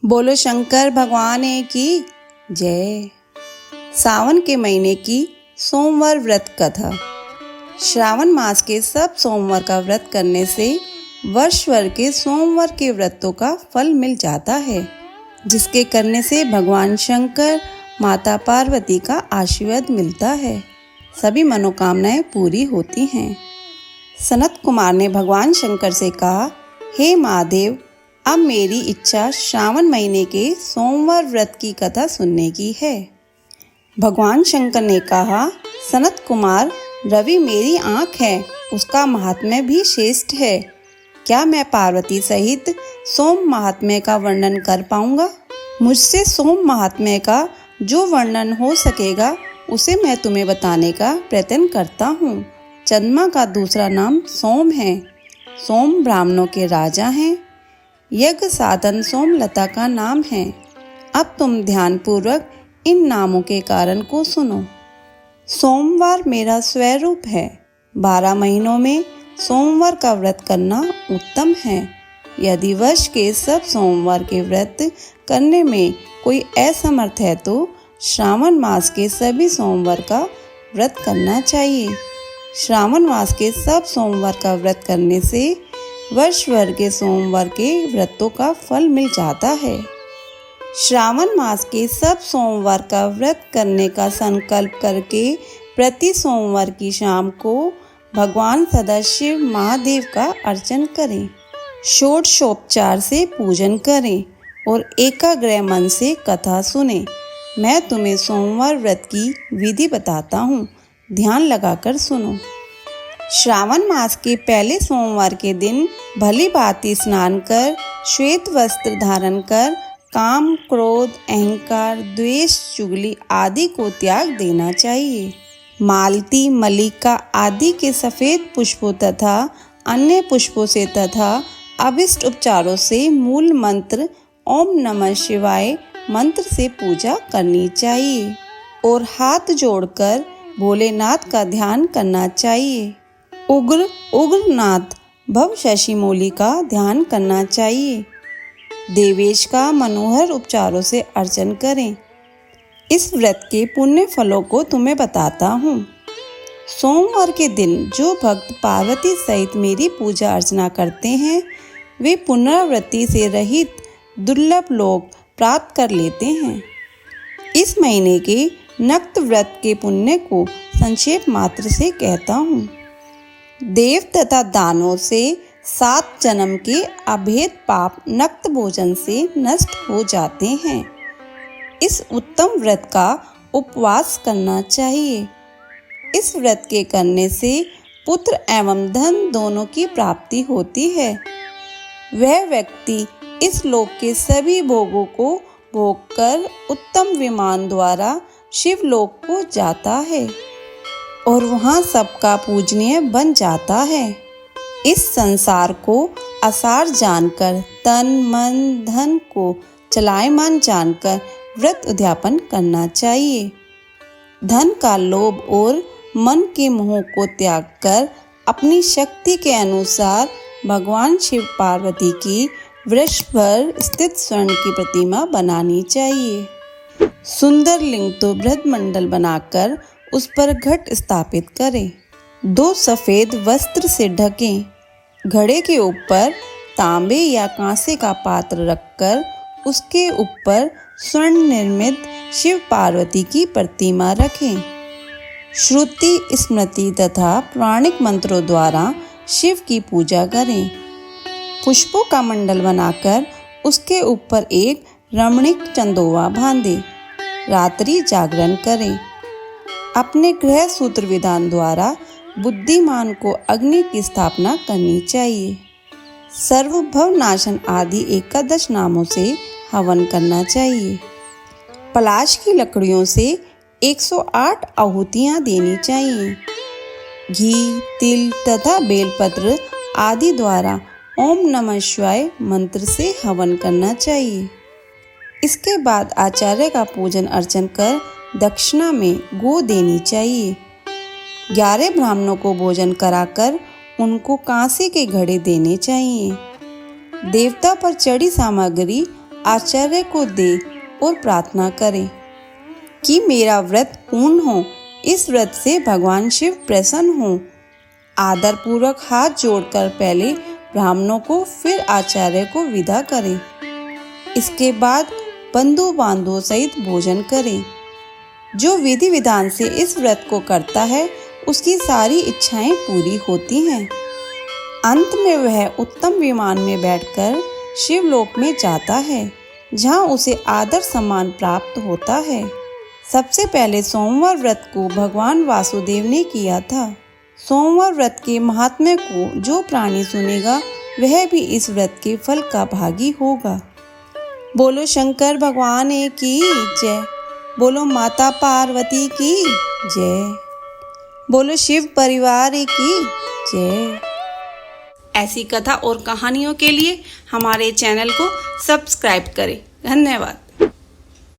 बोलो शंकर भगवान की जय। सावन के महीने की सोमवार व्रत कथा। श्रावण मास के सब सोमवार का व्रत करने से वर्ष भर के सोमवार के व्रतों का फल मिल जाता है, जिसके करने से भगवान शंकर माता पार्वती का आशीर्वाद मिलता है। सभी मनोकामनाएं पूरी होती हैं। सनत कुमार ने भगवान शंकर से कहा, हे महादेव, अब मेरी इच्छा श्रावण महीने के सोमवार व्रत की कथा सुनने की है। भगवान शंकर ने कहा, सनत कुमार, रवि मेरी आँख है, उसका महात्म्य भी श्रेष्ठ है। क्या मैं पार्वती सहित सोम महात्म्य का वर्णन कर पाऊंगा? मुझसे सोम महात्म्य का जो वर्णन हो सकेगा उसे मैं तुम्हें बताने का प्रयत्न करता हूँ। चंद्रमा का दूसरा नाम सोम है। सोम ब्राह्मणों के राजा हैं। यज्ञ साधन सोमलता का नाम है। अब तुम ध्यानपूर्वक इन नामों के कारण को सुनो। सोमवार मेरा स्वरूप है। 12 महीनों में सोमवार का व्रत करना उत्तम है। यदि वर्ष के सब सोमवार के व्रत करने में कोई असमर्थ है तो श्रावण मास के सभी सोमवार का व्रत करना चाहिए। श्रावण मास के सब सोमवार का व्रत करने से वर्ष भर के सोमवार के व्रतों का फल मिल जाता है। श्रावण मास के सब सोमवार का व्रत करने का संकल्प करके प्रति सोमवार की शाम को भगवान सदाशिव महादेव का अर्चन करें। षोडशोपचार से पूजन करें और एकाग्र मन से कथा सुने। मैं तुम्हें सोमवार व्रत की विधि बताता हूँ, ध्यान लगाकर सुनो। श्रावण मास के पहले सोमवार के दिन भली भांति स्नान कर, श्वेत वस्त्र धारण कर, काम, क्रोध, अहंकार, द्वेष, चुगली आदि को त्याग देना चाहिए। मालती, मल्लिका आदि के सफ़ेद पुष्पों तथा अन्य पुष्पों से तथा अभिष्ट उपचारों से मूल मंत्र ओम नमः शिवाय मंत्र से पूजा करनी चाहिए और हाथ जोड़कर भोलेनाथ का ध्यान करना चाहिए। उग्र उग्रनाथ भव शशिमौली का ध्यान करना चाहिए। देवेश का मनोहर उपचारों से अर्चन करें। इस व्रत के पुण्य फलों को तुम्हें बताता हूँ। सोमवार के दिन जो भक्त पार्वती सहित मेरी पूजा अर्चना करते हैं वे पुनरावृत्ति से रहित दुर्लभ लोक प्राप्त कर लेते हैं। इस महीने के नक्त व्रत के पुण्य को संक्षेप मात्र से कहता हूँ। देव तथा दानों से 7 जन्म के अभेद पाप नक्त भोजन से नष्ट हो जाते हैं। इस उत्तम व्रत का उपवास करना चाहिए। इस व्रत के करने से पुत्र एवं धन दोनों की प्राप्ति होती है। वह व्यक्ति इस लोक के सभी भोगों को भोग कर उत्तम विमान द्वारा शिवलोक को जाता है और वहाँ सबका पूजनीय बन जाता है। इस संसार को असार जानकर, तन मन धन को चलायमान जानकर व्रत उद्यापन करना चाहिए। धन का लोभ और मन के मोह को त्याग कर अपनी शक्ति के अनुसार भगवान शिव पार्वती की वृक्ष पर स्थित स्वर्ण की प्रतिमा बनानी चाहिए। सुंदर लिंग तो बृहद मंडल बनाकर उस पर घट स्थापित करें। 2 सफ़ेद वस्त्र से ढकें। घड़े के ऊपर तांबे या कांसे का पात्र रखकर उसके ऊपर स्वर्ण निर्मित शिव पार्वती की प्रतिमा रखें। श्रुति, स्मृति तथा प्राणिक मंत्रों द्वारा शिव की पूजा करें। पुष्पों का मंडल बनाकर उसके ऊपर एक रमणीक चंदोवा बांधें। रात्रि जागरण करें। अपने गृह सूत्र विधान द्वारा बुद्धिमान को अग्नि की स्थापना करनी चाहिए। सर्वभव नाशन आदि 11 नामों से हवन करना चाहिए। पलाश की लकड़ियों से 108 आहुतियाँ देनी चाहिए। घी, तिल तथा बेलपत्र आदि द्वारा ओम नमः शिवाय मंत्र से हवन करना चाहिए। इसके बाद आचार्य का पूजन अर्चन कर दक्षिणा में गो देनी चाहिए। 11 ब्राह्मणों को भोजन कराकर उनको कांसे के घड़े देने चाहिए। देवता पर चढ़ी सामग्री आचार्य को दे और प्रार्थना करें कि मेरा व्रत पूर्ण हो। इस व्रत से भगवान शिव प्रसन्न हो। आदर पूर्वक हाथ जोड़कर पहले ब्राह्मणों को फिर आचार्य को विदा करें। इसके बाद बंधु बांधवों सहित भोजन करें। जो विधि विधान से इस व्रत को करता है उसकी सारी इच्छाएं पूरी होती हैं। अंत में वह उत्तम विमान में बैठकर शिवलोक में जाता है, जहां उसे आदर सम्मान प्राप्त होता है। सबसे पहले सोमवार व्रत को भगवान वासुदेव ने किया था। सोमवार व्रत के महात्म्य को जो प्राणी सुनेगा वह भी इस व्रत के फल का भागी होगा। बोलो शंकर भगवान की जय। बोलो माता पार्वती की जय। बोलो शिव परिवार की जय। ऐसी कथा और कहानियों के लिए हमारे चैनल को सब्सक्राइब करें। धन्यवाद।